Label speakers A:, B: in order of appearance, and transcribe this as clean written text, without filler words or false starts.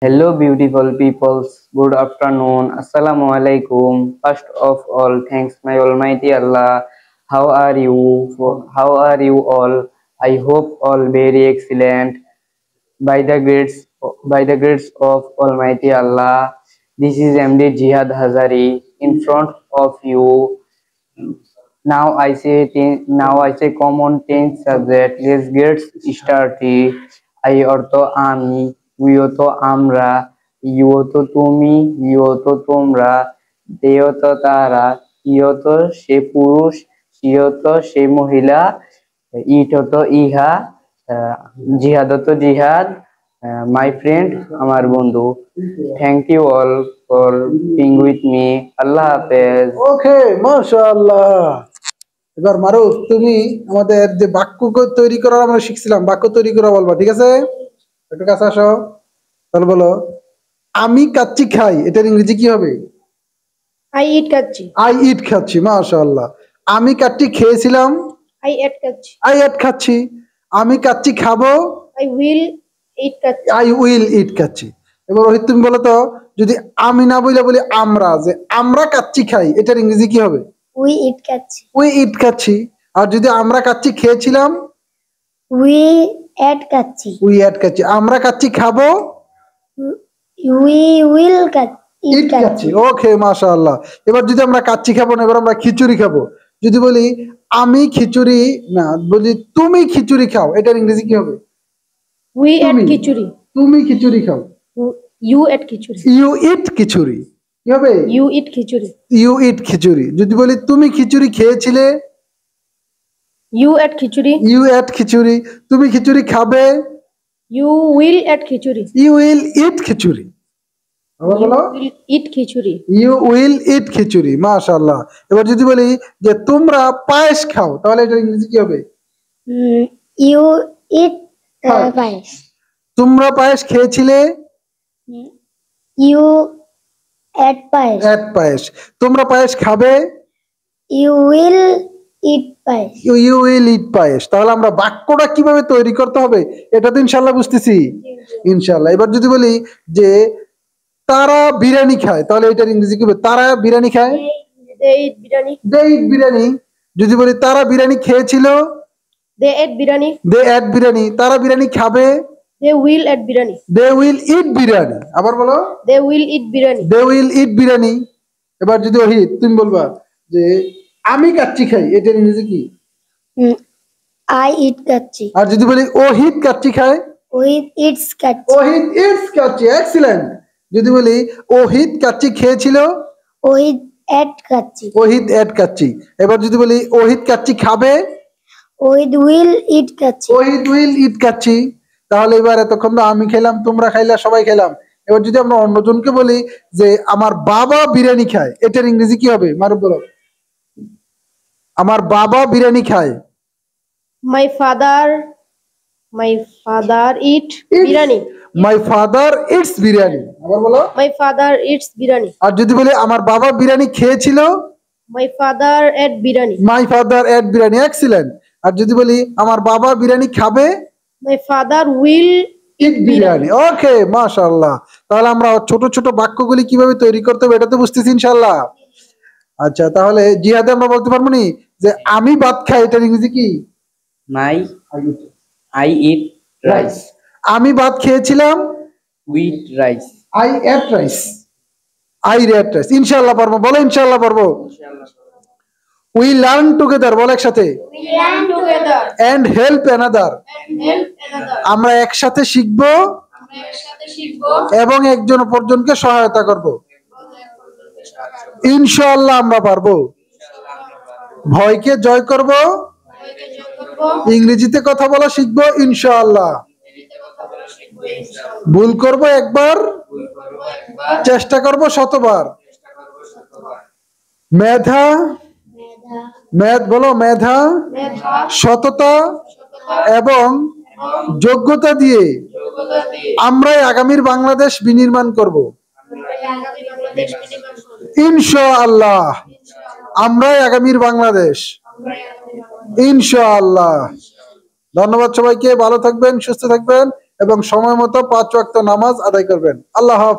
A: Hello, beautiful peoples. Good afternoon. Assalamu alaikum. First of all, thanks my Almighty Allah. How are you? How are you all? I hope all very excellent. By the grace, by the grace of Almighty Allah. This is MD Jihad Hazari in front of you. Now I say common tense subject. Let's get started. I অর্থ আমি, we অর্থ আমরা, you অর্থ তুমি, you অর্থ তোমরা, they অর্থ তারা, he অর্থ সে পুরুষ, she অর্থ সে মহিলা, it অর্থ ইহা, জিহাদ অর্থ জিহাদ, my friend আমার বন্ধু. Thank you all for being with me. আল্লাহ হাফেজ.
B: ওকে, মাশাআল্লাহ। এবার মারুফ, তুমি আমাদের যে বাক্য তৈরি করা আমরা শিখছিলাম, বাক্য তৈরি করা বলবা, ঠিক আছে? একটু কাছে আসো। তাহলে বলো, আমি কাচ্চি খাই, এটার ইংরেজি কি হবে?
C: I eat kacchi.
B: I eat kacchi, মাশাআল্লাহ। আমি কাচ্চি খেয়েছিলাম,
C: I ate kacchi.
B: I ate kacchi. আমি কাচ্চি খাবো,
C: I will eat kacchi.
B: I will eat kacchi. এবার রোহিত, তুমি বলো তো, যদি আমি না বলি আমরা, যে আমরা কাচ্চি খাই, এটার ইংরেজি কি হবে?
C: We eat kacchi.
B: We eat খাচ্ছি। আর যদি আমরা কাচ্চি খেয়েছিলাম,
C: We ate কাচ্চি।
B: উই এট খাচ্ছি। আমরা কাচ্চি খাবো,
C: We will eat
B: ইট খাচ্ছি। ওকে, মাশাআল্লাহ। এবার যদি আমরা কাচ্চি খাবো না, এবার আমরা খিচুড়ি খাবো। যদি বলি আমি খিচুড়ি, না বলি তুমি খিচুড়ি খাও, এটার ইংরেজি কি হবে?
C: We ate
B: তুমি।
C: খিচুড়ি।
B: তুমি খিচুড়ি খাও।
C: You ate khichuri.
B: You eat khichuri. কি হবে?
C: You eat khichuri.
B: You eat khichuri. যদি বলি তুমি খিচুড়ি খেয়েছিলে,
C: You ate khichuri.
B: You ate khichuri. তুমি খিচুড়ি খাবে,
C: You will eat khichuri.
B: You will eat khichuri. আবার বলো,
C: You will eat khichuri.
B: You will eat khichuri. মাশাআল্লাহ। এবার যদি বলি যে তোমরা পায়েস খাও, তাহলে এটার ইংরেজি কি হবে?
C: You eat
B: পায়েস।
C: পায়েস।
B: তোমরা পায়েস খেয়েছিলে,
C: You ate পায়েস।
B: এট পায়েস। তোমরা পায়েস খাবে,
C: You will eat payesh.
B: You will eat payesh. তাহলে আমরা বাক্যটা কিভাবে তৈরি করতে হবে এটা তো ইনশাআল্লাহ বুঝতেছি, ইনশাআল্লাহ। এবার যদি বলি যে তারা বিরিয়ানি খায়, তাহলে এটার ইংরেজি কি হবে? তারা বিরিয়ানি খায়,
C: They eat বিরিয়ানি।
B: দে ইট বিরিয়ানি। যদি বলি তারা বিরিয়ানি খেয়েছিল,
C: They ate বিরিয়ানি।
B: দে এট বিরিয়ানি। তারা বিরিয়ানি খাবে,
C: They will eat biryani.
B: They will eat biryani. আবার বলো,
C: They will eat biryani.
B: They will eat biryani. এবার যদি ওহিদ, তুমি বলবা যে আমি কাচ্চি খাই, এটার ইংরেজি কি?
C: I eat kacchi.
B: আর যদি বলি ওহিদ কাচ্চি খায়,
C: With eats kacchi.
B: Ohid it's kacchi. Excellent. যদি বলি ওহিদ কাচ্চি খেয়েছিল,
C: With ate কাচ্চি।
B: ওহিদ এট কাচ্চি। এবার যদি বলি ওহিদ কাচ্চি খাবে,
C: With will eat kacchi.
B: Ohid will eat kacchi. তাহলে এবার এতক্ষণ তো আমি খেলাম, তোমরা খাইলা, সবাই খেলাম। এবার যদি আমরা অন্যজনকে বলি যে আমার বাবা বিরিয়ানি খায়, এটার ইংরেজি কি হবে? মারুফ বলো, আমার বাবা বিরিয়ানি খায়।
C: My father eat biryani.
B: My father it's biryani. আবার বলো,
C: My father eats বিরিয়ানি।
B: আর যদি বলি আমার বাবা বিরিয়ানি খেয়েছিল,
C: My father ate biryani.
B: My father ate biryani. Excellent. আর যদি বলি আমার বাবা বিরিয়ানি খাবে,
C: My father will
B: ইট বিরিয়ানি। ওকে, মাশাআল্লাহ। তাহলে আমরা ছোট ছোট বাক্যগুলি কিভাবে তৈরি করতে হবে এটা তো বুঝতেছি ইনশাআল্লাহ। আচ্ছা, তাহলে জিহাদে আমরা বলতে পারবো নি যে আমি ভাত খাই, এটার ইংরেজি কি?
A: I eat rice.
B: আমি ভাত খেয়েছিলাম,
A: We eat rice.
B: I ate rice. I ate rice. ইনশাআল্লাহ পারবো, বলো ইনশাআল্লাহ পারবো। উই লার্ন টুগেদার, বলো একসাথে।
C: We learn together
B: and help another.
C: and help another.
B: আমরা একসাথে শিখবো
C: আমরা একসাথে শিখব
B: এবং একজন অপরজনকে সহায়তা করব। ইনশাআল্লাহ আমরা পারবো। ভয়কে জয় করব, ইংরেজিতে কথা বলা শিখবো ইনশাআল্লাহ। ভুল করব একবার, চেষ্টা করব শতবার। মেধা, বলো মেধা, সততা এবং যোগ্যতা দিয়ে আমরাই আগামীর বাংলাদেশ বিনির্মাণ করব ইনশাআল্লাহ। আমরাই আগামীর বাংলাদেশ ইনশাআল্লাহ। ধন্যবাদ সবাইকে, ভালো থাকবেন, সুস্থ থাকবেন। এবং সময় মতো 5 ওয়াক্ত নামাজ আদায় করবেন। আল্লাহ হাফেজ।